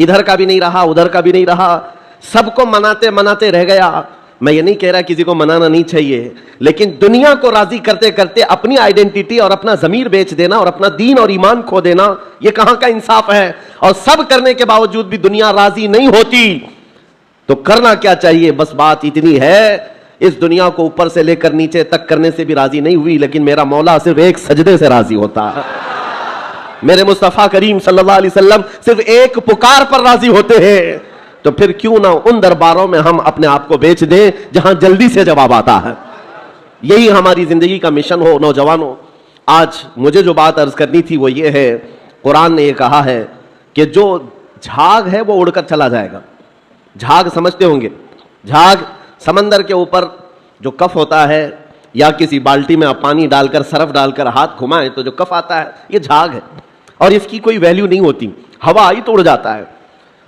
ادھر کا بھی نہیں رہا, ادھر کا بھی نہیں رہا, سب کو مناتے مناتے رہ گیا. میں یہ نہیں کہہ رہا کسی کو منانا نہیں چاہیے, لیکن دنیا کو راضی کرتے کرتے اپنی آئیڈینٹی اور اپنا ضمیر بیچ دینا اور اپنا دین اور ایمان کھو دینا, یہ کہاں کا انصاف ہے؟ اور سب کرنے کے باوجود بھی دنیا راضی نہیں ہوتی تو کرنا کیا چاہیے؟ بس بات اتنی ہے, اس دنیا کو اوپر سے لے کر نیچے تک کرنے سے بھی راضی نہیں ہوئی, لیکن میرا مولا صرف ایک سجدے سے راضی ہوتا ہے. میرے مصطفیٰ کریم صلی اللہ علیہ وسلم صرف ایک پکار پر راضی ہوتے ہیں. تو پھر کیوں نہ ان درباروں میں ہم اپنے آپ کو بیچ دیں جہاں جلدی سے جواب آتا ہے. یہی ہماری زندگی کا مشن ہو. نوجوانوں, آج مجھے جو بات عرض کرنی تھی وہ یہ ہے, قرآن نے یہ کہا ہے کہ جو جھاگ ہے وہ اڑ کر چلا جائے گا. جھاگ سمجھتے ہوں گے, جھاگ سمندر کے اوپر جو کف ہوتا ہے, یا کسی بالٹی میں آپ پانی ڈال کر سرف ڈال کر ہاتھ گھمائیں تو جو کف آتا ہے یہ جھاگ ہے, اور اس کی کوئی ویلیو نہیں ہوتی, ہوا آئی تو اڑ جاتا ہے.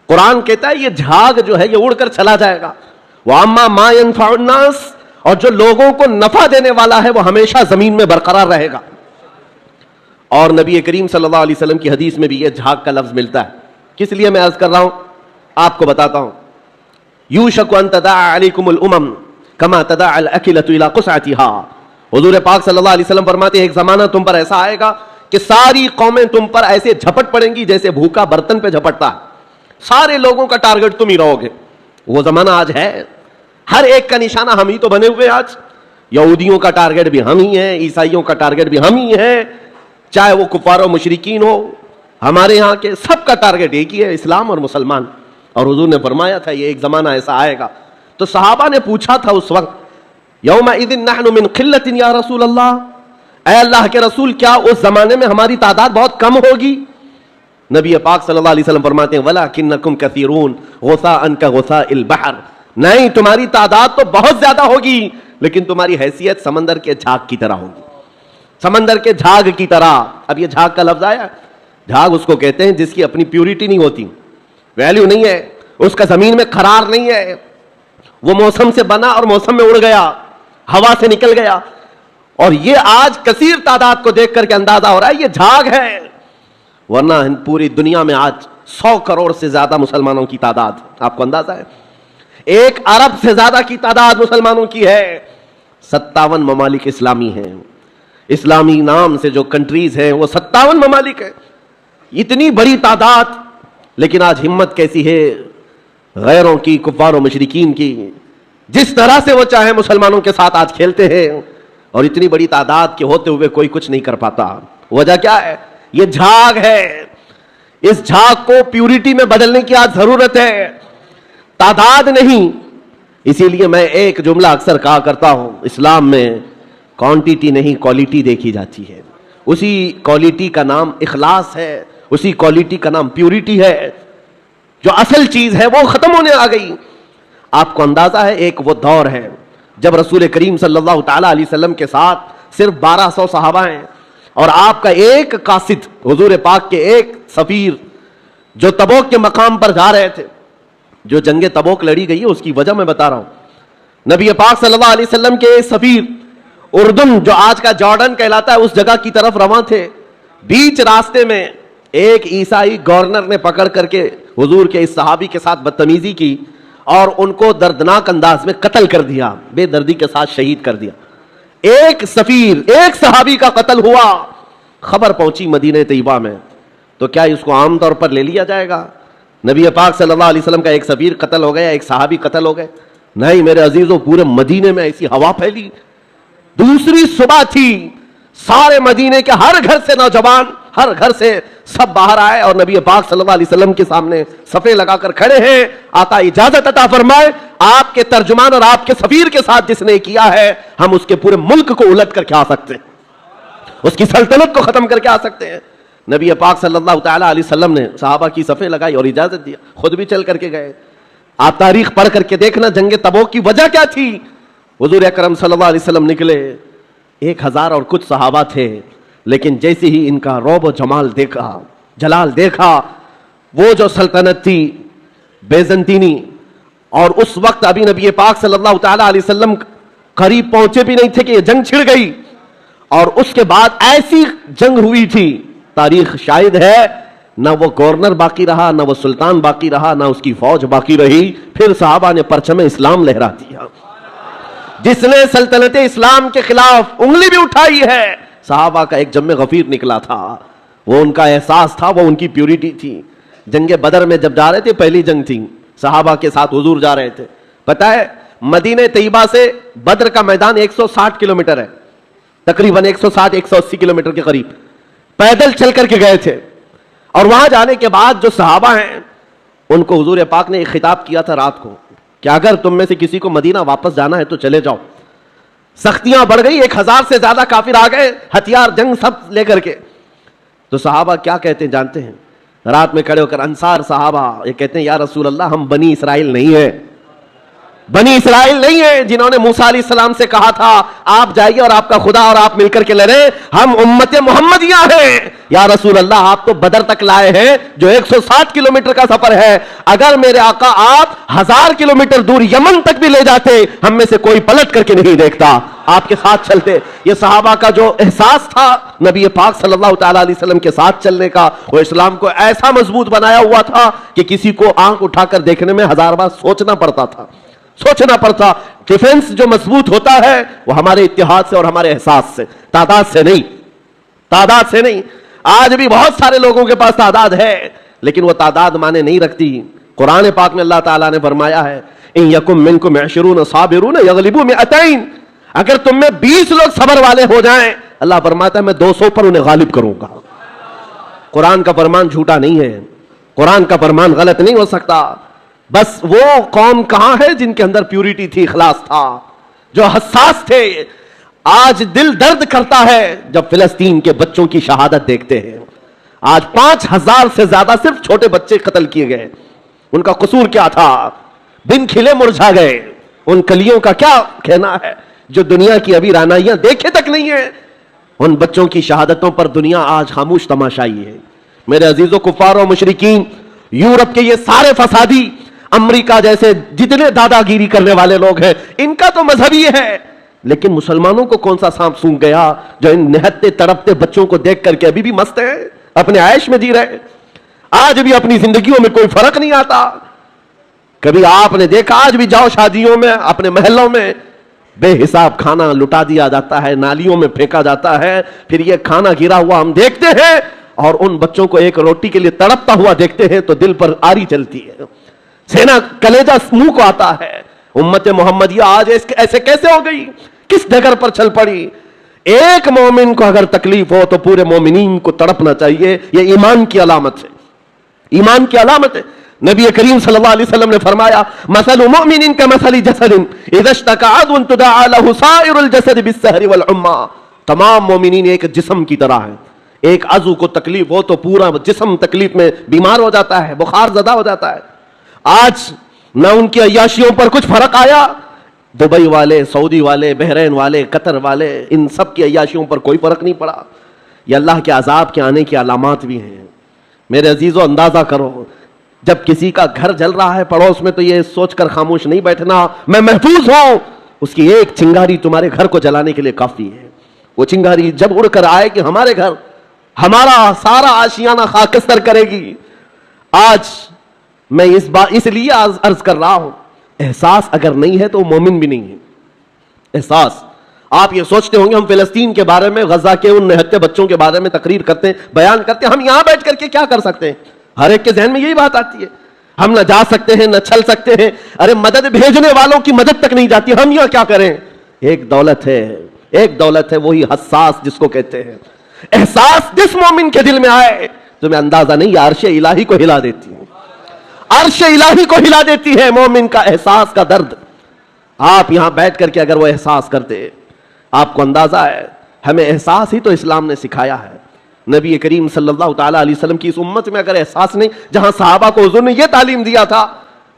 قرآن کہتا ہے یہ جھاگ جو ہے یہ اڑ کر چلا جائے گا. وَأَمَّا مَا يَنْفَعُ النَّاسِ, اور جو لوگوں کو نفع دینے والا ہے وہ ہمیشہ زمین میں برقرار رہے گا. اور نبی کریم صلی اللہ علیہ وسلم کی حدیث میں بھی یہ جھاگ کا لفظ ملتا ہے. کس لیے میں عرض کر رہا ہوں آپ کو بتاتا ہوں. یوشک ان تداعى علیکم الامم کما تداعى الاکلۃ الی قصعتها. حضور پاک صلی اللہ علیہ وسلم فرماتے ہیں ایک زمانہ تم پر ایسا آئے گا کہ ساری قومیں تم پر ایسے جھپٹ پڑیں گی جیسے بھوکا برتن پہ جھپٹتا ہے. سارے لوگوں کا ٹارگٹ تم ہی رہو گے. وہ زمانہ آج ہے, ہر ایک کا نشانہ ہم ہی تو بنے ہوئے. آج یہودیوں کا ٹارگٹ بھی ہم ہی ہیں, عیسائیوں کا ٹارگٹ بھی ہم ہی ہیں, چاہے وہ کفار و مشرکین ہو, ہمارے یہاں کے سب کا ٹارگٹ ایک ہی ہے, اسلام اور مسلمان. اور حضور نے فرمایا تھا یہ ایک زمانہ ایسا آئے گا. تو صحابہ نے پوچھا تھا اس وقت, یومئذ نحن من قلۃ یا رسول اللہ, اے اللہ کے رسول کیا اس زمانے میں ہماری تعداد بہت کم ہوگی؟ نبی پاک صلی اللہ علیہ وسلم فرماتے ہیں وَلَكِنَّكُمْ كَثِيرُونَ غُثَاءً كَغُثَاءِ الْبَحْرِ, نہیں تمہاری تعداد تو بہت زیادہ ہوگی لیکن تمہاری حیثیت سمندر کے جھاگ کی طرح ہوگی, سمندر کے جھاگ کی طرح. اب یہ جھاگ کا لفظ آیا, جھاگ اس کو کہتے ہیں جس کی اپنی پیورٹی نہیں ہوتی, ویلیو نہیں ہے, اس کا زمین میں قرار نہیں ہے, وہ موسم سے بنا اور موسم میں اڑ گیا, ہوا سے نکل گیا. اور یہ آج کثیر تعداد کو دیکھ کر کے اندازہ ہو رہا ہے یہ جھاگ ہے, ورنہ پوری دنیا میں آج 100 کروڑ سے زیادہ مسلمانوں کی تعداد, آپ کو اندازہ ہے 1 ارب سے زیادہ کی تعداد مسلمانوں کی ہے. 57 ممالک اسلامی ہیں, اسلامی نام سے جو کنٹریز ہیں وہ 57 ممالک ہیں, اتنی بڑی تعداد. لیکن آج ہمت کیسی ہے غیروں کی, کفار و مشرکین کی, جس طرح سے وہ چاہے مسلمانوں کے ساتھ آج کھیلتے ہیں, اور اتنی بڑی تعداد کے ہوتے ہوئے کوئی کچھ نہیں کر پاتا. وجہ کیا ہے؟ یہ جھاگ ہے. اس جھاگ کو پیورٹی میں بدلنے کی آج ضرورت ہے, تعداد نہیں. اسی لیے میں ایک جملہ اکثر کہا کرتا ہوں, اسلام میں کوانٹیٹی نہیں کوالٹی دیکھی جاتی ہے. اسی کوالٹی کا نام اخلاص ہے, اسی کوالٹی کا نام پیورٹی ہے. جو اصل چیز ہے وہ ختم ہونے آ گئی. آپ کو اندازہ ہے ایک وہ دور ہے جب رسول کریم صلی اللہ تعالی علیہ وسلم کے ساتھ صرف 1200 صحابہ ہیں, اور آپ کا ایک قاصد, حضور پاک کے ایک سفیر جو تبوک کے مقام پر جا رہے تھے. جو جنگ تبوک لڑی گئی ہے اس کی وجہ میں بتا رہا ہوں. نبی پاک صلی اللہ علیہ وسلم کے ایک سفیر اردن, جو آج کا جارڈن کہلاتا ہے, اس جگہ کی طرف رواں تھے. بیچ راستے میں ایک عیسائی گورنر نے پکڑ کر کے حضور کے اس صحابی کے ساتھ بدتمیزی کی اور ان کو دردناک انداز میں قتل کر دیا, بے دردی کے ساتھ شہید کر دیا. ایک سفیر, ایک صحابی کا قتل ہوا. خبر پہنچی مدینہ طیبہ میں, تو کیا اس کو عام طور پر لے لیا جائے گا؟ نبی پاک صلی اللہ علیہ وسلم کا ایک سفیر قتل ہو گیا, ایک صحابی قتل ہو گئے. نہیں میرے عزیزوں, پورے مدینے میں ایسی ہوا پھیلی. دوسری صبح تھی, سارے مدینے کے ہر گھر سے نوجوان, ہر گھر سے سب باہر آئے اور نبی پاک صلی اللہ علیہ وسلم کے سامنے صفیں لگا کر کھڑے ہیں. آقا اجازت عطا فرمائے, آپ کے ترجمان اور آپ کے سفیر کے ساتھ جس نے کیا ہے, ہم اس کے پورے ملک کو الٹ کر کے آ سکتے ہیں, اس کی سلطنت کو ختم کر کے آ سکتے ہیں. نبی پاک صلی اللہ تعالی علیہ وسلم نے صحابہ کی صفیں لگائی اور اجازت دیا, خود بھی چل کر کے گئے. آپ تاریخ پڑھ کر کے دیکھنا جنگ تبوک کی وجہ کیا تھی. حضور اکرم صلی اللہ علیہ وسلم نکلے, 1000 اور کچھ صحابہ تھے, لیکن جیسے ہی ان کا روب و جلال دیکھا, وہ جو سلطنت تھی بیزنطینی, اور اس وقت ابھی نبی پاک صلی اللہ تعالی علیہ وسلم قریب پہنچے بھی نہیں تھے کہ یہ جنگ چھڑ گئی. اور اس کے بعد ایسی جنگ ہوئی تھی, تاریخ شاہد ہے نہ وہ گورنر باقی رہا, نہ وہ سلطان باقی رہا, نہ اس کی فوج باقی رہی. پھر صحابہ نے پرچم اسلام لہرا دیا. جس نے سلطنت اسلام کے خلاف انگلی بھی اٹھائی ہے, صحابہ کا ایک جم غفیر نکلا تھا. وہ ان کا احساس تھا, وہ ان کی پیورٹی تھی. جنگ بدر میں جب جا رہے تھے, پہلی جنگ تھی, صحابہ کے ساتھ حضور جا رہے تھے. پتہ ہے مدینہ طیبہ سے بدر کا میدان 160 کلومیٹر ہے, تقریباً 160-180 کلومیٹر کے قریب پیدل چل کر کے گئے تھے. اور وہاں جانے کے بعد جو صحابہ ہیں ان کو حضور پاک نے ایک خطاب کیا تھا رات کو کہ اگر تم میں سے کسی کو مدینہ واپس جانا ہے تو چلے جاؤ. سختیاں بڑھ گئی, 1000 سے زیادہ کافر آ گئے, ہتھیار جنگ سب لے کر کے. تو صحابہ کیا کہتے ہیں جانتے ہیں؟ رات میں کھڑے ہو کر انصار صحابہ یہ کہتے ہیں, یا رسول اللہ ہم بنی اسرائیل نہیں ہیں, بنی اسرائیل نہیں ہیں جنہوں نے موسیٰ علیہ السلام سے کہا تھا آپ جائیے اور آپ کا خدا اور آپ مل کر کے لڑیں, ہم امت محمدیہ ہیں. یا رسول اللہ آپ تو بدر تک لائے ہیں جو 160 کلومیٹر کا سفر ہے, اگر میرے آقا آپ 1000 کلومیٹر دور یمن تک بھی لے جاتے ہم میں سے کوئی پلٹ کر کے نہیں دیکھتا, آپ کے ساتھ چلتے. یہ صحابہ کا جو احساس تھا نبی پاک صلی اللہ تعالی علیہ وسلم کے ساتھ چلنے کا, وہ اسلام کو ایسا مضبوط بنایا ہوا تھا کہ کسی کو آنکھ اٹھا کر دیکھنے میں 1000 بار سوچنا پڑتا تھا, سوچنا پڑتا. ڈیفنس جو مضبوط ہوتا ہے وہ ہمارے اتحاد سے اور ہمارے احساس سے, تعداد سے نہیں, تعداد سے نہیں. آج بھی بہت سارے لوگوں کے پاس تعداد ہے لیکن وہ تعداد معنی نہیں رکھتی. قرآن پاک میں اللہ تعالیٰ نے فرمایا ہے ان یکم منکم 20 صابرون یغلبوا 200, اگر تم میں 20 لوگ صبر والے ہو جائیں اللہ فرماتا ہے میں 200 پر انہیں غالب کروں گا. قرآن کا فرمان جھوٹا نہیں ہے, قرآن کا فرمان غلط نہیں ہو سکتا. بس وہ قوم کہاں ہے جن کے اندر پیورٹی تھی, اخلاص تھا, جو حساس تھے. آج دل درد کرتا ہے جب فلسطین کے بچوں کی شہادت دیکھتے ہیں. آج 5000 سے زیادہ صرف چھوٹے بچے قتل کیے گئے. ان کا قصور کیا تھا؟ بن کھلے مرجھا گئے. ان کلیوں کا کیا کہنا ہے جو دنیا کی ابھی رانائیاں دیکھے تک نہیں ہیں؟ ان بچوں کی شہادتوں پر دنیا آج خاموش تماشائی ہے. میرے عزیزوں, کفار و مشرکین, یورپ کے یہ سارے فسادی, امریکہ جیسے جتنے دادا گیری کرنے والے لوگ ہیں, ان کا تو مذہب ہی ہے, لیکن مسلمانوں کو کون سا سانپ سونگ گیا جو ان نہتے تڑپتے بچوں کو دیکھ کر کے ابھی بھی مست ہیں, اپنے عیش میں جی رہے. آج بھی اپنی زندگیوں میں کوئی فرق نہیں آتا. کبھی آپ نے دیکھا, آج بھی جاؤ شادیوں میں, اپنے محلوں میں بے حساب کھانا لٹا دیا جاتا ہے, نالیوں میں پھینکا جاتا ہے. پھر یہ کھانا گرا ہوا ہم دیکھتے ہیں اور ان بچوں کو ایک روٹی کے لیے تڑپتا ہوا دیکھتے ہیں تو دل پر آری چلتی ہے, سینہ کلیجہ منہ کو آتا ہے. امت محمدیہ آج ایسے کیسے ہو گئی, کس ڈگر پر چل پڑی؟ ایک مومن کو اگر تکلیف ہو تو پورے مومنین کو تڑپنا چاہیے. یہ ایمان کی علامت ہے, ایمان کی علامت ہے. نبی کریم صلی اللہ علیہ وسلم نے فرمایا مثل مؤمن کمثل جسد اذا اشتكى عضو تداعى له سائر الجسد بالسهر والحمى. تمام مومنین ایک جسم کی طرح ہیں. ایک عضو کو تکلیف ہو تو پورا جسم تکلیف میں بیمار ہو جاتا ہے, بخار زدہ ہو جاتا ہے. آج نہ ان کی عیاشیوں پر کچھ فرق آیا, دبئی والے, سعودی والے, بحرین والے, قطر والے, ان سب کی عیاشیوں پر کوئی فرق نہیں پڑا. یہ اللہ کے عذاب کے آنے کی علامات بھی ہیں. میرے عزیزو, اندازہ کرو جب کسی کا گھر جل رہا ہے پڑوس میں تو یہ سوچ کر خاموش نہیں بیٹھنا میں محفوظ ہوں. اس کی ایک چنگاری تمہارے گھر کو جلانے کے لیے کافی ہے. وہ چنگاری جب اڑ کر آئے کہ ہمارے گھر, ہمارا سارا آشیانہ خاکستر کرے گی. آج میں اس لیے عرض کر رہا ہوں, احساس اگر نہیں ہے تو مومن بھی نہیں ہے. احساس. آپ یہ سوچتے ہوں گے ہم فلسطین کے بارے میں, غزہ کے ان نہتے بچوں کے بارے میں تقریر کرتے ہیں, بیان کرتے ہیں, ہم یہاں بیٹھ کر کے کیا کر سکتے ہیں؟ ہر ایک کے ذہن میں یہی بات آتی ہے, ہم نہ جا سکتے ہیں نہ چل سکتے ہیں. ارے مدد بھیجنے والوں کی مدد تک نہیں جاتی, ہم یہاں کیا کریں؟ ایک دولت ہے, ایک دولت ہے, وہی حساس جس کو کہتے ہیں. احساس جس مومن کے دل میں آئے تمہیں اندازہ نہیں, عرش الہی کو ہلا دیتی ہے, عرش الہی کو ہلا دیتی ہے مومن کا احساس کا درد. آپ یہاں بیٹھ کر کے اگر وہ احساس کرتے, آپ کو اندازہ ہے ہمیں احساس ہی تو اسلام نے سکھایا ہے. نبی کریم صلی اللہ تعالیٰ علیہ وسلم کی اس امت میں اگر احساس نہیں, جہاں صحابہ کو حضور نے یہ تعلیم دیا تھا.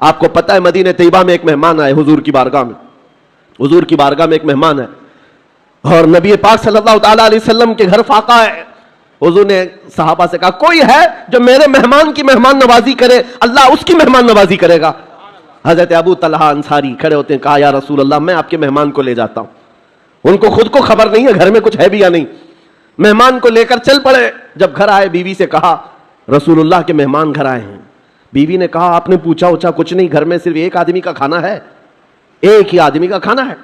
آپ کو پتہ ہے مدینہ طیبہ میں ایک مہمان آئے حضور کی بارگاہ میں, حضور کی بارگاہ میں ایک مہمان ہے اور نبی پاک صلی اللہ تعالیٰ علیہ وسلم کے گھر فاقہ ہے. حضور نے صحابہ سے کہا کوئی ہے جو میرے مہمان کی مہمان نوازی کرے, اللہ اس کی مہمان نوازی کرے گا. حضرت ابو طلحہ انصاری کھڑے ہوتے ہیں, کہا یا رسول اللہ میں آپ کے مہمان کو لے جاتا ہوں. ان کو خود کو خبر نہیں ہے گھر میں کچھ ہے بھی یا نہیں, مہمان کو لے کر چل پڑے. جب گھر آئے بیوی سے کہا رسول اللہ کے مہمان گھر آئے ہیں. بیوی نے کہا آپ نے پوچھا اوچھا کچھ نہیں, گھر میں صرف ایک آدمی کا کھانا ہے, ایک ہی آدمی کا کھانا ہے,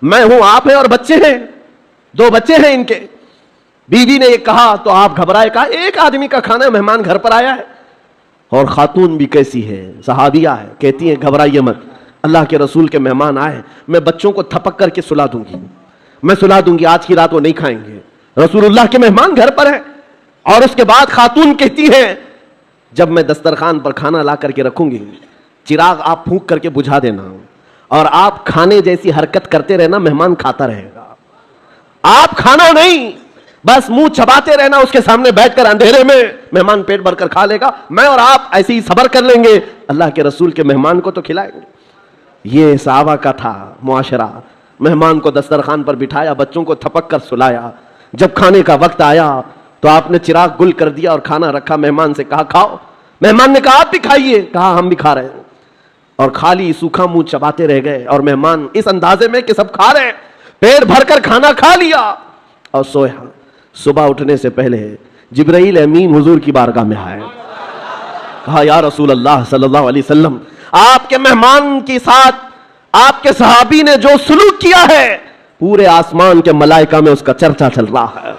میں ہوں آپ ہیں اور بچے ہیں, 2 بچے ہیں ان کے. بیوی نے یہ کہا تو آپ گھبرائے, کہا ایک آدمی کا کھانا ہے, مہمان گھر پر آیا ہے. اور خاتون بھی کیسی ہے, صحابیہ ہے, کہتی ہیں گھبرائیے مت, اللہ کے رسول کے مہمان آئے, میں بچوں کو تھپک کر کے سلا دوں گی, میں سلا دوں گی, آج کی رات وہ نہیں کھائیں گے, رسول اللہ کے مہمان گھر پر ہیں. اور اس کے بعد خاتون کہتی ہیں جب میں دسترخوان پر کھانا لا کر کے رکھوں گی, چراغ آپ پھونک کر کے بجھا دینا, اور آپ کھانے جیسی حرکت کرتے رہنا, مہمان کھاتا رہے گا. آپ کھانا نہیں, بس منہ چباتے رہنا اس کے سامنے بیٹھ کر اندھیرے میں, مہمان پیٹ بھر کر کھا لے گا, میں اور آپ ایسے ہی صبر کر لیں گے, اللہ کے رسول کے مہمان کو تو کھلائیں گے. یہ صحابہ کا تھا معاشرہ. مہمان کو دسترخوان پر بٹھایا, بچوں کو تھپک کر سلایا. جب کھانے کا وقت آیا تو آپ نے چراغ گل کر دیا اور کھانا رکھا, مہمان سے کہا کھاؤ. مہمان نے کہا آپ بھی کھائیے, کہا ہم بھی کھا رہے ہیں. اور خالی سوکھا منہ چباتے رہ گئے, اور مہمان اس اندازے میں کہ سب کھا رہے ہیں, پیٹ بھر کر کھانا کھا لیا اور سویا. صبح اٹھنے سے پہلے جبرائیل امین حضور کی بارگاہ میں آئے, کہا یا رسول اللہ صلی اللہ علیہ وسلم, آپ کے مہمان کے ساتھ آپ کے صحابی نے جو سلوک کیا ہے, پورے آسمان کے ملائکہ میں اس کا چرچا چل رہا ہے,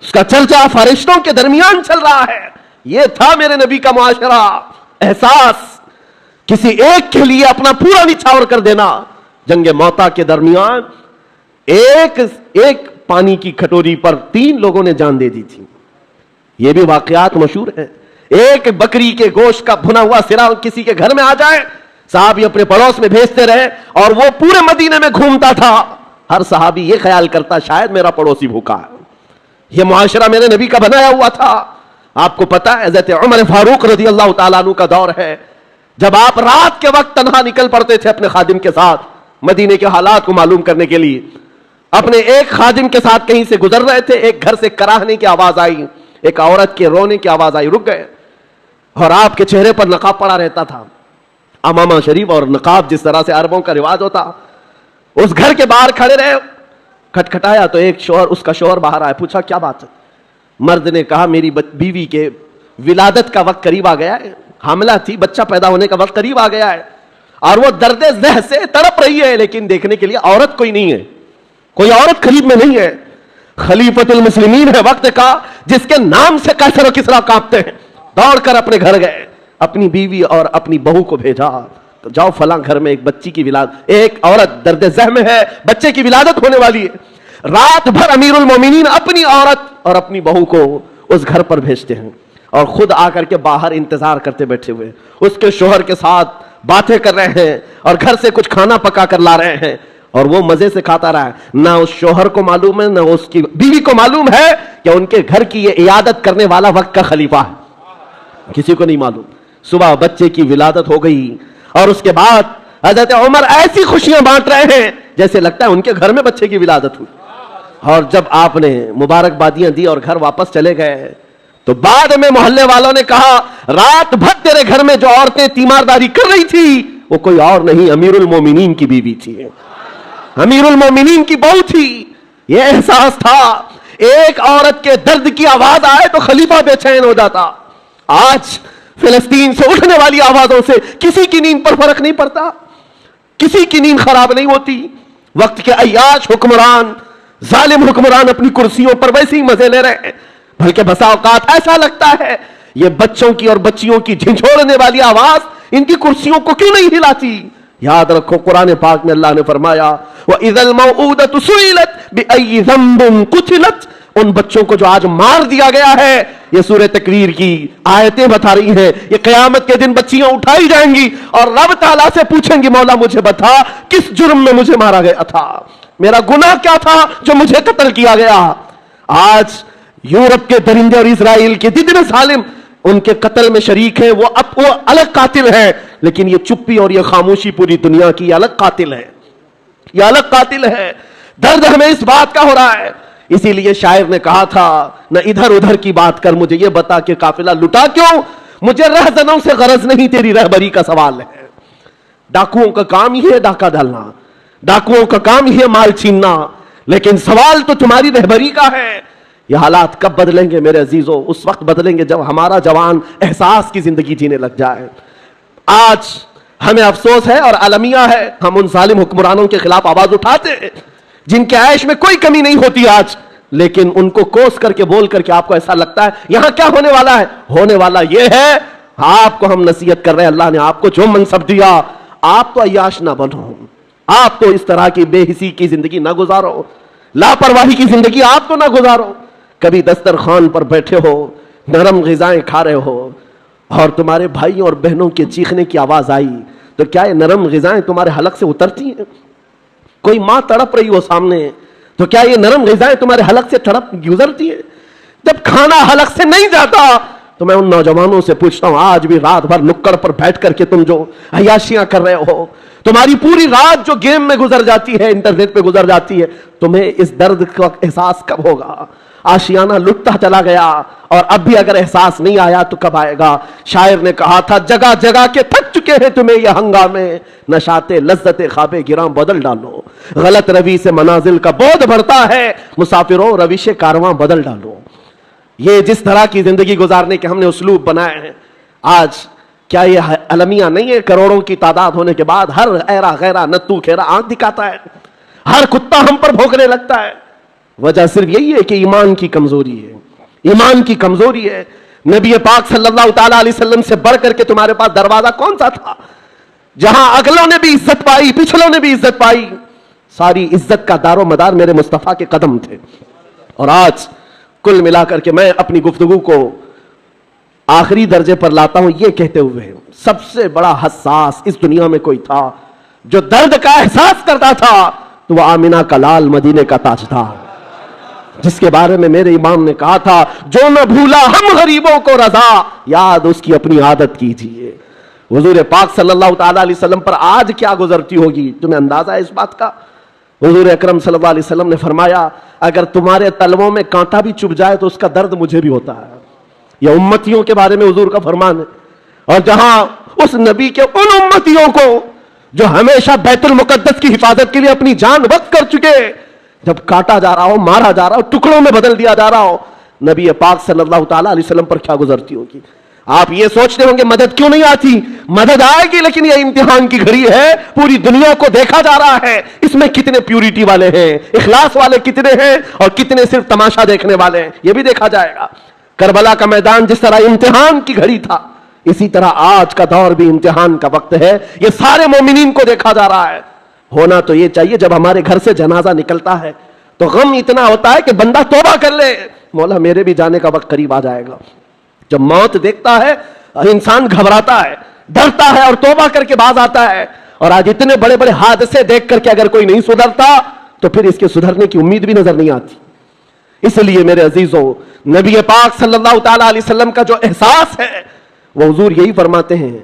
اس کا چرچا فرشتوں کے درمیان چل رہا ہے. یہ تھا میرے نبی کا معاشرہ, احساس, کسی ایک کے لیے اپنا پورا نچھاور کر دینا. جنگ موتا کے درمیان ایک پانی کی کھٹوری پر 3 لوگوں نے جان دے دی تھی. یہ بھی واقعات مشہور ہیں. ایک بکری کے گوشت کا بھنا ہوا سرا کسی کے گھر میں آ جائے, صحابی اپنے پڑوس میں بھیجتے رہے, اور وہ پورے مدینے میں گھومتا تھا. ہر صحابی یہ خیال کرتا شاید میرا پڑوسی بھوکا ہے. یہ معاشرہ میرے نبی کا بنایا ہوا تھا. آپ کو پتا ہے حضرت عمر فاروق رضی اللہ تعالیٰ عنہ کا دور ہے, جب آپ رات کے وقت تنہا نکل پڑتے تھے اپنے خادم کے ساتھ مدینے کے حالات کو معلوم کرنے کے لیے. اپنے ایک خادم کے ساتھ کہیں سے گزر رہے تھے, ایک گھر سے کراہنے کی آواز آئی, ایک عورت کے رونے کی آواز آئی, رک گئے. اور آپ کے چہرے پر نقاب پڑا رہتا تھا, امامہ شریف اور نقاب جس طرح سے عربوں کا رواج ہوتا. اس گھر کے باہر کھڑے رہے, کھٹکھٹایا تو ایک شوہر, اس کا شوہر باہر آیا, پوچھا کیا بات ہے. مرد نے کہا میری بیوی کے ولادت کا وقت قریب آ گیا ہے, حاملہ تھی, بچہ پیدا ہونے کا وقت قریب آ گیا ہے, اور وہ درد ذہ سے تڑپ رہی ہے, لیکن دیکھنے کے لیے عورت کوئی نہیں ہے, کوئی عورت قریب میں نہیں ہے. خلیفۃ المسلمین ہے وقت کا, جس کے نام سے قیصر و کسریٰ کانپتے ہیں. دوڑ کر اپنے گھر گئے, اپنی بیوی اور اپنی بہو کو بھیجا, تو جاؤ فلاں گھر میں ایک بچی کی ولادت, ایک عورت درد ذہ میں ہے, بچے کی ولادت ہونے والی ہے. رات بھر امیر المومنین اپنی عورت اور اپنی بہو کو اس گھر پر بھیجتے ہیں, اور خود آ کر کے باہر انتظار کرتے بیٹھے ہوئے, اس کے شوہر کے ساتھ باتیں کر رہے ہیں, اور گھر سے کچھ کھانا پکا کر لا رہے ہیں, اور وہ مزے سے کھاتا رہا ہے. نہ اس شوہر کو معلوم ہے, نہ اس کی بیوی کو معلوم ہے کہ ان کے گھر کی یہ عیادت کرنے والا وقت کا خلیفہ ہے, کسی کو نہیں معلوم. صبح بچے کی ولادت ہو گئی, اور اس کے بعد حضرت عمر ایسی خوشیاں بانٹ رہے ہیں جیسے لگتا ہے ان کے گھر میں بچے کی ولادت ہوئی. اور جب آپ نے مبارکبادیاں دی اور گھر واپس چلے گئے, تو بعد میں محلے والوں نے کہا رات بھر تیرے گھر میں جو عورتیں تیمارداری کر رہی تھی وہ کوئی اور نہیں, امیر المومنین کی بیوی تھی, امیر المومنین کی بہو تھی. یہ احساس تھا, ایک عورت کے درد کی آواز آئے تو خلیفہ بے چین ہو جاتا. آج فلسطین سے اٹھنے والی آوازوں سے کسی کی نیند پر فرق نہیں پڑتا, کسی کی نیند خراب نہیں ہوتی. وقت کے عیاش حکمران, ظالم حکمران اپنی کرسیوں پر ویسے ہی مزے لے رہے ہیں, بلکہ بسا اوقات ایسا لگتا ہے یہ بچوں کی اور بچیوں کی جھنجھوڑنے والی آواز ان کی کرسیوں کو کیوں نہیں ہلاتی. یاد رکھو قرآن پاک میں اللہ نے فرمایا وَإِذَا الْمَوْءُودَةُ سُئِلَتْ بِأَيِّ ذَنبٍ قُتِلَتْ, ان بچوں کو جو آج مار دیا گیا ہے, یہ سورہ تکویر کی آیتیں بتا رہی ہیں, یہ قیامت کے دن بچیاں اٹھائی جائیں گی اور رب تعالیٰ سے پوچھیں گی مولا مجھے بتا کس جرم میں مجھے مارا گیا تھا, میرا گناہ کیا تھا جو مجھے قتل کیا گیا. آج یورپ کے درندے اور اسرائیل کے جتنے ظالم ان کے قتل میں شریک ہیں, وہ الگ قاتل ہیں, لیکن یہ چپی اور یہ خاموشی پوری دنیا کی, یہ الگ قاتل ہے, یہ الگ قاتل ہے. درد ہمیں اس بات کا ہو رہا ہے. اسی لیے شاعر نے کہا تھا نہ ادھر ادھر کی بات کر, مجھے یہ بتا کہ قافلہ لٹا کیوں, مجھے رہزنوں سے غرض نہیں, تیری رہبری کا سوال ہے. ڈاکوؤں کا کام ہی ہے ڈاکہ ڈالنا, ڈاکوؤں کا کام ہی ہے مال چھیننا, لیکن سوال تو تمہاری رہبری کا ہے یہ حالات کب بدلیں گے میرے عزیزوں؟ اس وقت بدلیں گے جب ہمارا جوان احساس کی زندگی جینے لگ جائے. آج ہمیں افسوس ہے اور المیہ ہے، ہم ان ظالم حکمرانوں کے خلاف آواز اٹھاتے ہیں جن کے عیش میں کوئی کمی نہیں ہوتی آج، لیکن ان کو کوس کر کے بول کر کے آپ کو ایسا لگتا ہے یہاں کیا ہونے والا ہے؟ ہونے والا یہ ہے، آپ کو ہم نصیحت کر رہے ہیں، اللہ نے آپ کو جو منصب دیا آپ تو عیاش نہ بنو، آپ تو اس طرح کی بے حسی کی زندگی نہ گزارو، لاپرواہی کی زندگی آپ کو نہ گزارو. کبھی دسترخوان پر بیٹھے ہو، نرم غذائیں کھا رہے ہو اور تمہارے بھائیوں اور بہنوں کے چیخنے کی آواز آئی تو کیا یہ نرم غذائیں تمہارے حلق سے اترتی ہیں؟ کوئی ماں تڑپ رہی ہو سامنے تو کیا یہ نرم غذائیں تمہارے حلق سے تڑپ گزرتی ہیں؟ جب کھانا حلق سے نہیں جاتا تو میں ان نوجوانوں سے پوچھتا ہوں آج بھی رات بھر نکڑ پر بیٹھ کر کے تم جو عیاشیاں کر رہے ہو، تمہاری پوری رات جو گیم میں گزر جاتی ہے، انٹرنیٹ پہ گزر جاتی ہے، تمہیں اس درد کا احساس کب ہوگا؟ آشیانہ لٹتا چلا گیا اور اب بھی اگر احساس نہیں آیا تو کب آئے گا؟ شاعر نے کہا تھا جگہ جگہ کے تھک چکے ہیں تمہیں یہ ہنگامے، نشاط لذت خواب گراں بدل ڈالو، غلط روی سے منازل کا بودھ بڑھتا ہے، مسافروں روش کارواں بدل ڈالو. یہ جس طرح کی زندگی گزارنے کے ہم نے اسلوب بنائے ہیں آج، کیا یہ المیہ نہیں ہے؟ کروڑوں کی تعداد ہونے کے بعد ہر ایرا غیرہ نتو کھیرا آنکھ دکھاتا ہے، ہر کتا ہم پر بھونکنے لگتا ہے. وجہ صرف یہی ہے کہ ایمان کی کمزوری ہے، ایمان کی کمزوری ہے. نبی پاک صلی اللہ تعالیٰ علیہ وسلم سے بڑھ کر کے تمہارے پاس دروازہ کون سا تھا جہاں اگلوں نے بھی عزت پائی، پچھلوں نے بھی عزت پائی؟ ساری عزت کا دار و مدار میرے مصطفیٰ کے قدم تھے. اور آج کل ملا کر کے میں اپنی گفتگو کو آخری درجے پر لاتا ہوں یہ کہتے ہوئے سب سے بڑا حساس اس دنیا میں کوئی تھا جو درد کا احساس کرتا تھا تو وہ آمنہ کا لال مدینے کا تاجدار، جس کے بارے میں میرے امام نے کہا تھا جو نہ بھولا ہم غریبوں کو رضا، یاد اس کی اپنی عادت کیجیے. حضور پاک صلی اللہ تعالیٰ علیہ وسلم پر آج کیا گزرتی ہوگی؟ تمہیں اندازہ ہے اس بات کا؟ حضور اکرم صلی اللہ علیہ وسلم نے فرمایا اگر تمہارے تلووں میں کانٹا بھی چبھ جائے تو اس کا درد مجھے بھی ہوتا ہے. یہ امتیوں کے بارے میں حضور کا فرمان ہے. اور جہاں اس نبی کے ان امتیوں کو جو ہمیشہ بیت المقدس کی حفاظت کے لیے اپنی جان وقف کر چکے، جب کاٹا جا رہا ہو، مارا جا رہا ہو، ٹکڑوں میں بدل دیا جا رہا ہو، نبی پاک صلی اللہ تعالیٰ علیہ وسلم پر کیا گزرتی ہوگی؟ آپ یہ سوچتے ہوں گے مدد کیوں نہیں آتی؟ مدد آئے گی، لیکن یہ امتحان کی گھڑی ہے، پوری دنیا کو دیکھا جا رہا ہے اس میں کتنے پیورٹی والے ہیں، اخلاص والے کتنے ہیں اور کتنے صرف تماشا دیکھنے والے ہیں، یہ بھی دیکھا جائے گا. کربلا کا میدان جس طرح امتحان کی گھڑی تھا، اسی طرح آج کا دور بھی امتحان کا وقت ہے. یہ سارے مومنین کو دیکھا جا رہا ہے. ہونا تو یہ چاہیے جب ہمارے گھر سے جنازہ نکلتا ہے تو غم اتنا ہوتا ہے کہ بندہ توبہ کر لے، مولا میرے بھی جانے کا وقت قریب آ جائے گا. جب موت دیکھتا ہے انسان گھبراتا ہے، ڈرتا ہے اور توبہ کر کے باز آتا ہے. اور آج اتنے بڑے بڑے حادثے دیکھ کر کے اگر کوئی نہیں سدھرتا تو پھر اس کے سدھرنے کی امید بھی نظر نہیں آتی. اس لیے میرے عزیزوں نبی پاک صلی اللہ تعالیٰ علیہ وسلم کا جو احساس ہے وہ حضور یہی فرماتے ہیں.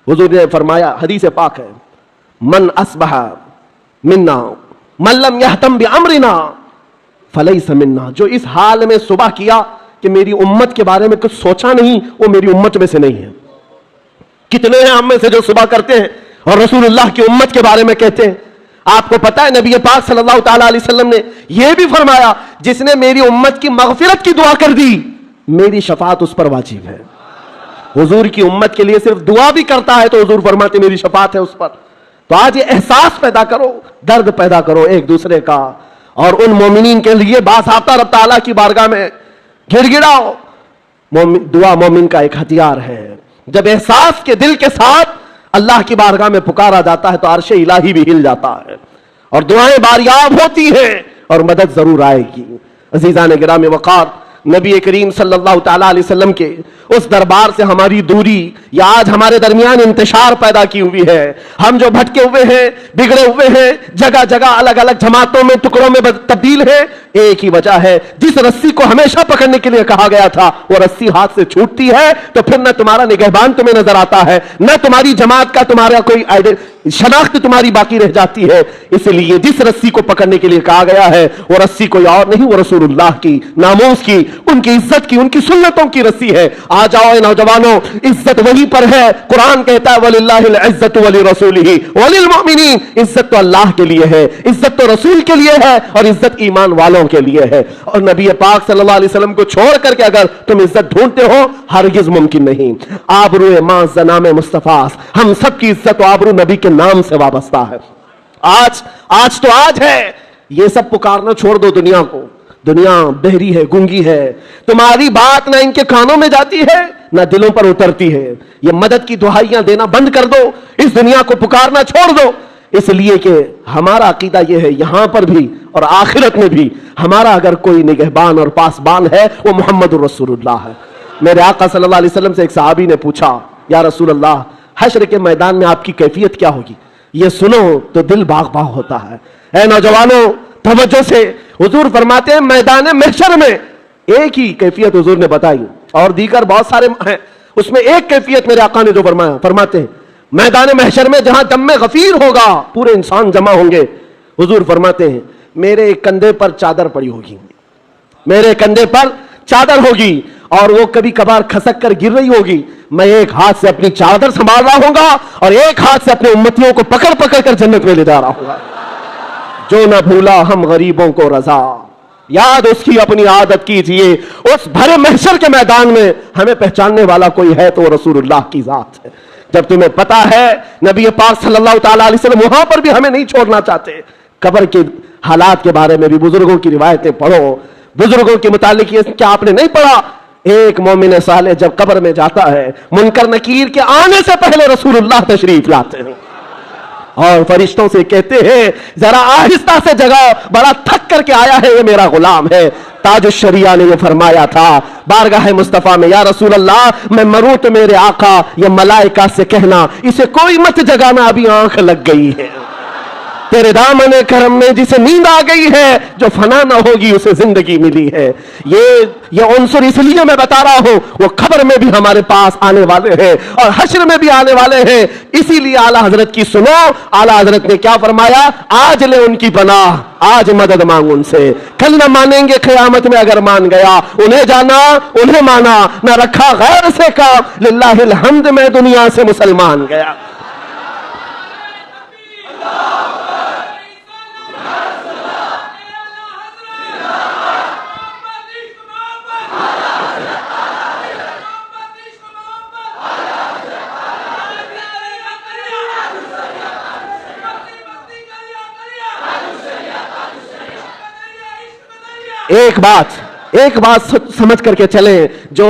حضور نے فرمایا، حدیث پاک ہے، من اصبح منا من لم یہتم بامرنا فلیس منا، جو اس حال میں صبح کیا کہ میری امت کے بارے میں کچھ سوچا نہیں، وہ میری امت میں سے نہیں ہے. کتنے ہیں ہم میں سے جو صبح کرتے ہیں اور رسول اللہ کی امت کے بارے میں کہتے ہیں؟ آپ کو پتا ہے نبی پاک صلی اللہ تعالیٰ علیہ وسلم نے یہ بھی فرمایا جس نے میری امت کی مغفرت کی دعا کر دی میری شفاعت اس پر واجب ہے. حضور کی امت کے لیے صرف دعا بھی کرتا ہے تو حضور فرماتے میری شفاعت ہے اس پر. تو آج یہ احساس پیدا کرو، درد پیدا کرو ایک دوسرے کا، اور ان مومنین کے لیے باضابطہ رب تعالیٰ کی بارگاہ میں گڑ گڑاؤ. دعا مومن کا ایک ہتھیار ہے. جب احساس کے دل کے ساتھ اللہ کی بارگاہ میں پکارا جاتا ہے تو عرش الہی بھی ہل جاتا ہے اور دعائیں باریاب ہوتی ہیں اور مدد ضرور آئے گی. عزیزان گرامی وقار، نبی کریم صلی اللہ تعالیٰ علیہ وسلم کے اس دربار سے ہماری دوری یا آج ہمارے درمیان انتشار پیدا کی ہوئی ہے. ہم جو بھٹکے ہوئے ہیں، بگڑے ہوئے ہیں، جگہ جگہ الگ الگ جماعتوں میں ٹکڑوں میں تبدیل ہیں، ایک ہی وجہ ہے، جس رسی کو ہمیشہ پکڑنے کے لیے کہا گیا تھا وہ رسی ہاتھ سے چھوٹتی ہے تو پھر نہ تمہارا نگہبان تمہیں نظر آتا ہے، نہ تمہاری جماعت کا تمہارا کوئی شناخت تمہاری باقی رہ جاتی ہے. اس لیے جس رسی کو پکڑنے کے لیے کہا گیا ہے وہ رسی کوئی اور نہیں، وہ رسول اللہ کی ناموس کی، ان کی عزت کی، ان کی سنتوں کی رسی ہے. آ جاؤ اے نوجوانوں، عزت وہی پر ہے. قرآن کہتا ہے وَلِلَّهِ الْعِزَّةُ وَلِرَسُولِهِ وَلِلْمُؤْمِنِينَ، عزت تو اللہ کے لیے ہے، عزت تو رسول کے لیے ہے اور عزت ایمان والوں والوں کے لیے ہے, اور نبی پاک صلی اللہ علیہ وسلم کو چھوڑ کر کے اگر تم عزت ڈھونڈتے ہو ہرگز ممکن نہیں. آبرو معز نام مصطفیٰ, ہم سب کی عزت و آبرو نبی کے نام سے وابستہ ہے. آج تو آج ہے, یہ سب پکارنا چھوڑ دو دنیا کو. دنیا بہری ہے, گونگی ہے, تمہاری بات نہ ان کے کانوں میں جاتی ہے نہ دلوں پر اترتی ہے. یہ مدد کی دعائیاں دینا بند کر دو, اس دنیا کو پکارنا چھوڑ دو, اس لیے کہ ہمارا عقیدہ یہ ہے یہاں پر بھی اور آخرت میں بھی ہمارا اگر کوئی نگہبان اور پاسبان ہے وہ محمد الرسول اللہ ہے. میرے آقا صلی اللہ علیہ وسلم سے ایک صحابی نے پوچھا, یا رسول اللہ حشر کے میدان میں آپ کی کیفیت کیا ہوگی؟ یہ سنو تو دل باغ باغ ہوتا ہے. اے نوجوانوں توجہ سے, حضور فرماتے ہیں میدان محشر میں ایک ہی کیفیت حضور نے بتائی, اور دیگر بہت سارے ہیں, اس میں ایک کیفیت میرے آقا نے جو فرمایا, فرماتے ہیں میدان محشر میں جہاں دم غفیر ہوگا, پورے انسان جمع ہوں گے, حضور فرماتے ہیں میرے کندھے پر چادر پڑی ہوگی, میرے کندھے پر چادر ہوگی, اور وہ کبھی کبھار کھسک کر گر رہی ہوگی, میں ایک ہاتھ سے اپنی چادر سنبھال رہا ہوں گا اور ایک ہاتھ سے اپنے امتیوں کو پکڑ پکڑ کر جنت میں لے جا رہا ہوں گا. جو نہ بھولا ہم غریبوں کو رضا, یاد اس کی اپنی عادت کیجئے. اس بھرے محشر کے میدان میں ہمیں پہچاننے والا کوئی ہے تو وہ رسول اللہ کی ذات ہے. جب تمہیں پتا ہے نبی پاک صلی اللہ تعالی علیہ وسلم وہاں پر بھی ہمیں نہیں چھوڑنا چاہتے, قبر کے حالات کے بارے میں بھی بزرگوں کی روایتیں پڑھو. بزرگوں کے متعلق یہ کیا آپ نے نہیں پڑھا, ایک مومن صالح جب قبر میں جاتا ہے منکر نکیر کے آنے سے پہلے رسول اللہ تشریف لاتے ہیں اور فرشتوں سے کہتے ہیں ذرا آہستہ سے جگاؤ, بڑا تھک کر کے آیا ہے یہ میرا غلام ہے. تاج الشریعہ نے یہ فرمایا تھا بارگاہ مصطفیٰ میں, یا رسول اللہ میں مروں تو میرے آقا یا ملائکہ سے کہنا اسے کوئی مت جگانا, ابھی آنکھ لگ گئی ہے. تیرے دامن کرم میں جسے نیند آ گئی ہے, جو فنا نہ ہوگی اسے زندگی ملی ہے. یہ عنصر اس لیے میں بتا رہا ہوں, وہ قبر میں بھی ہمارے پاس آنے والے ہیں اور حشر میں بھی آنے والے ہیں. اسی لیے اعلیٰ حضرت کی سنو, اعلیٰ حضرت نے کیا فرمایا, آج لے ان کی پناہ, آج مدد مانگ ان سے, کل نہ مانیں گے قیامت میں اگر مان گیا. انہیں جانا انہیں مانا, نہ رکھا غیر سے کام, للہ الحمد میں دنیا سے مسلمان گیا. ایک بات سمجھ کر کے چلیں, جو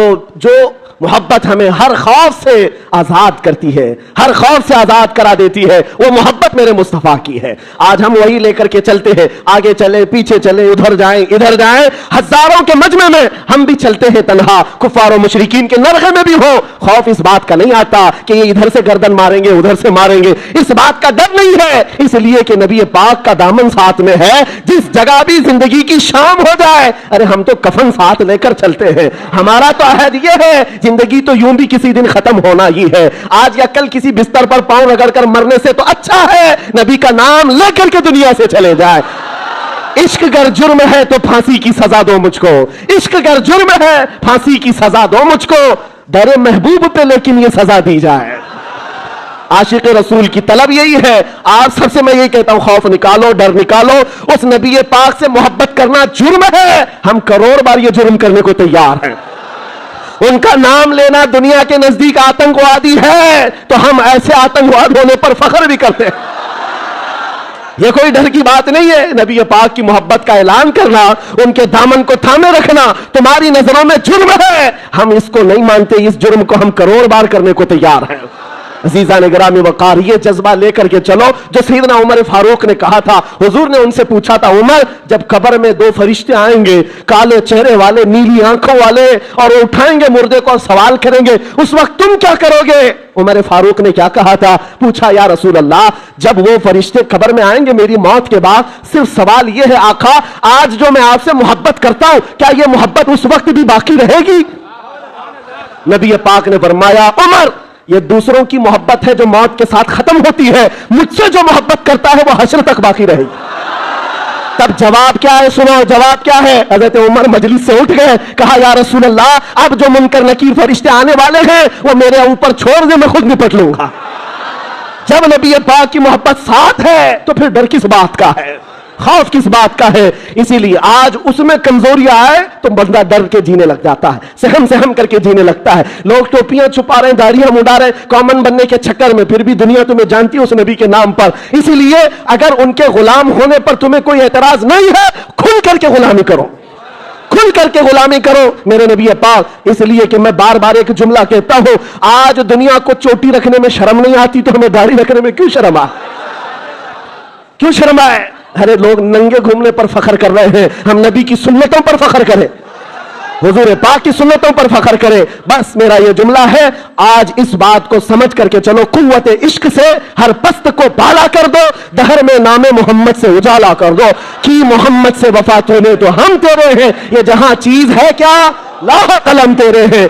محبت ہمیں ہر خوف سے آزاد کرتی ہے, ہر خوف سے آزاد کرا دیتی ہے, وہ محبت میرے مصطفیٰ کی ہے. آج ہم وہی لے کر کے چلتے ہیں, آگے چلے پیچھے چلے, ادھر جائیں ادھر جائیں, ہزاروں کے مجمع میں ہم بھی چلتے ہیں تنہا, کفار و مشرکین کے نرغے میں بھی ہو, خوف اس بات کا نہیں آتا کہ یہ ادھر سے گردن ماریں گے ادھر سے ماریں گے, اس بات کا ڈر نہیں ہے, اس لیے کہ نبی پاک کا دامن ساتھ میں ہے. جس جگہ بھی زندگی کی شام ہو جائے, ارے ہم تو کفن ساتھ لے کر چلتے ہیں, ہمارا تو عہد یہ ہے زندگی تو یوں بھی کسی دن ختم ہونا ہی ہے, آج یا کل کسی بستر پر پاؤں رگڑ کر مرنے سے تو اچھا ہے نبی کا نام لے کر کے دنیا سے چلے جائے. عشق گر جرم ہے تو پھانسی کی سزا دو مجھ کو, عشق گر جرم ہے پھانسی کی سزا دو مجھ کو, در محبوب پہ لیکن یہ سزا دی جائے. عاشق رسول کی طلب یہی ہے. آپ سب سے میں یہی کہتا ہوں, خوف نکالو, ڈر نکالو, اس نبی پاک سے محبت کرنا جرم ہے, ہم کروڑ بار یہ جرم کرنے کو تیار ہیں. ان کا نام لینا دنیا کے نزدیک آتنکوادی ہے تو ہم ایسے آتنکواد ہونے پر فخر بھی کرتے ہیں. یہ کوئی ڈر کی بات نہیں ہے. نبی پاک کی محبت کا اعلان کرنا, ان کے دامن کو تھامے رکھنا تمہاری نظروں میں جرم ہے, ہم اس کو نہیں مانتے, اس جرم کو ہم کروڑ بار کرنے کو تیار ہیں. عزیزان گرامی وقار, یہ جذبہ لے کر کے چلو جو سیدنا عمر فاروق نے کہا تھا. حضور نے ان سے پوچھا تھا, عمر جب قبر میں دو فرشتے آئیں گے, کالے چہرے والے, نیلی آنکھوں والے, اور وہ اٹھائیں گے مردے کو اور سوال کریں گے, اس وقت تم کیا کرو گے؟ عمر فاروق نے کیا کہا تھا؟ پوچھا, یا رسول اللہ جب وہ فرشتے قبر میں آئیں گے میری موت کے بعد, صرف سوال یہ ہے آقا آج جو میں آپ سے محبت کرتا ہوں کیا یہ محبت اس وقت بھی باقی رہے گی؟ نبی پاک نے فرمایا, عمر یہ دوسروں کی محبت ہے جو موت کے ساتھ ختم ہوتی ہے, مجھ سے جو محبت کرتا ہے وہ حشر تک باقی رہے گی. تب جواب کیا ہے سنو, جواب کیا ہے؟ حضرت عمر مجلس سے اٹھ گئے, کہا یا رسول اللہ اب جو منکر نکیر فرشتے آنے والے ہیں وہ میرے اوپر چھوڑ دے, میں خود نپٹ لوں گا. جب نبی پاک کی محبت ساتھ ہے تو پھر ڈر کس بات کا ہے؟ خوف کس بات کا ہے؟ اسی لیے آج اس میں کمزوری آئے تو بندہ ڈر کے جینے لگ جاتا ہے، سہم کر کے جینے لگتا ہے۔ لوگ ٹوپیاں چھپا رہے ہیں، داڑیاں منڈا رہے ہیں کامن بننے کے چکر میں، پھر بھی دنیا تمہیں جانتی ہے اس نبی کے نام پر۔ اسی لیے اگر ان کے غلام ہونے پر تمہیں کوئی اعتراض نہیں ہے، کھل کر کے غلامی کرو، کھل کر کے غلامی کرو میرے نبی پاک۔ اس لیے کہ میں بار بار ایک جملہ کہتا ہوں، آج دنیا کو چوٹی رکھنے میں شرم نہیں آتی تو ہمیں داڑھی رکھنے میں کیوں شرم آئے؟ کیوں شرم آئے؟ ارے لوگ ننگے گھومنے پر فخر کر رہے ہیں، ہم نبی کی سنتوں پر فخر کریں، حضور پاک کی سنتوں پر فخر کریں۔ بس میرا یہ جملہ ہے، آج اس بات کو سمجھ کر کے چلو، قوت عشق سے ہر پست کو بالا کر دو، دہر میں نام محمد سے اجالا کر دو، کی محمد سے وفا تو نے تو ہم تیرے ہیں، یہ جہاں چیز ہے کیا لاہ قلم تیرے ہیں۔